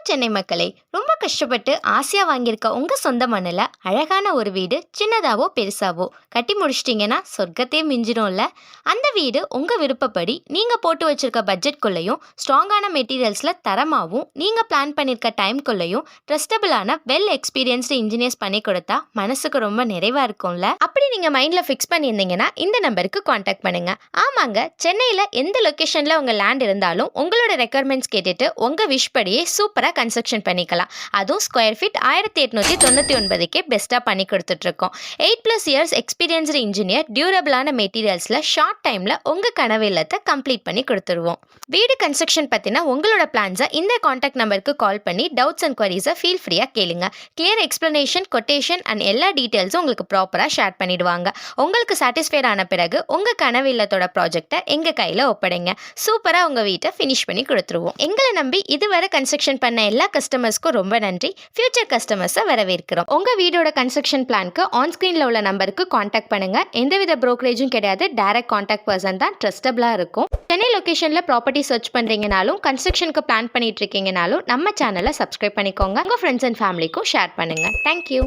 சென்னை மக்களே, ரொம்ப கஷ்டப்பட்டு ஆசையா வாங்கியிருக்க உங்க சொந்த மண்ணில் அழகான ஒரு வீடு சின்னதாவோ பெருசாவோ கட்டி முடிச்சிட்டிங்கன்னா சொர்க்கத்தையே மிஞ்சிடும்ல. அந்த வீடு உங்க விருப்பப்படி நீங்க போட்டு வச்சிருக்க பட்ஜெட்குள்ளேயும் ஸ்ட்ராங்கான மெட்டீரியல்ஸ்ல தரமாகவும் நீங்க பிளான் பண்ணியிருக்க டைம்குள்ளேயும் ட்ரஸ்டபிளான வெல் எக்ஸ்பீரியன்ஸ்டு இன்ஜினியர்ஸ் பண்ணி கொடுத்தா மனசுக்கு ரொம்ப நிறைவா இருக்கும்ல. அப்படி நீங்க மைண்ட்ல ஃபிக்ஸ் பண்ணியிருந்தீங்கன்னா இந்த நம்பருக்கு காண்டாக்ட் பண்ணுங்க. ஆமாங்க, சென்னையில் எந்த லொக்கேஷன்ல உங்க லேண்ட் இருந்தாலும் உங்களோட ரெக்குயர்மெண்ட்ஸ் கேட்டுட்டு உங்க விஷ் படியே சூப்பராக கன்ஸ்ட்ரக்ஷன் பண்ணிக்கலாம். அதுவும் ஸ்கொயர் ஃபீட் 1899க்கே பெஸ்ட்டாக பண்ணி கொடுத்துட்ருக்கோம். 8+ இயர்ஸ் எக்ஸ்பீரியன்ஸ்டு இன்ஜினியர் டியூரபிளான மெட்டீரியல்ஸில் ஷார்ட் டைமில் உங்கள் கனவு இல்லத்தை கம்ப்ளீட் பண்ணி கொடுத்துருவோம். வீடு கன்ஸ்ட்ரக்ஷன் பற்றின உங்களோட பிளான்ஸை இந்த காண்டாக்ட் நம்பருக்கு கால் பண்ணி டவுட்ஸ் அண்ட் குவரிஸை ஃபீல் ஃப்ரீயாக கேளுங்க. கிளியர் எக்ஸ்ப்ளனேஷன், கொட்டேஷன் அண்ட் எல்லா டீட்டெயில்ஸும் உங்களுக்கு ப்ராப்பராக ஷேர் பண்ணிடுவாங்க. உங்களுக்கு சாட்டிஸ்ஃபைட் ஆன பிறகு உங்கள் கனவு இல்லத்தோட ப்ராஜெக்டை எங்கள் கையில் ஒப்படைங்க. சூப்பராக உங்கள் வீட்டை ஃபினிஷ் பண்ணி கொடுத்துருவோம். எங்களை நம்பி இதுவரை கன்ஸ்ட்ரக்ஷன் பண்ண எல்லா கஸ்டமர்ஸ்க்கும் ரொம்ப நன்றி. ஃபியூச்சர் கஸ்டமர்ஸை வரவேற்கிறோம். உங்கள் வீடோட கன்ஸ்ட்ரக்ஷன் பிளான்க்கு ஆன் ஸ்க்ரீனில் உள்ள நம்பருக்கு காண்டாக்ட் பண்ணுங்க. எந்தவித ப்ரோக்கரேஜும் கிடையாது. டைரக்ட் காண்டாக்ட் பர்சன் தான் ட்ரஸ்டபிளாக இருக்கும். சென்னை லொக்கேஷனில் ப்ராப்பர்ட்டி சர்ச் பண்ணுறீங்கனாலும் கன்ஸ்ட்ரக்ஷனுக்கு பிளான் பண்ணிட்டு இருக்கீங்கனாலும் நம்ம சேனலை சப்ஸ்கிரைப் பண்ணிக்கோங்க. உங்கள் ஃப்ரெண்ட்ஸ் அண்ட் ஃபேமிலிக்கும் ஷேர் பண்ணுங்க. தேங்க்யூ.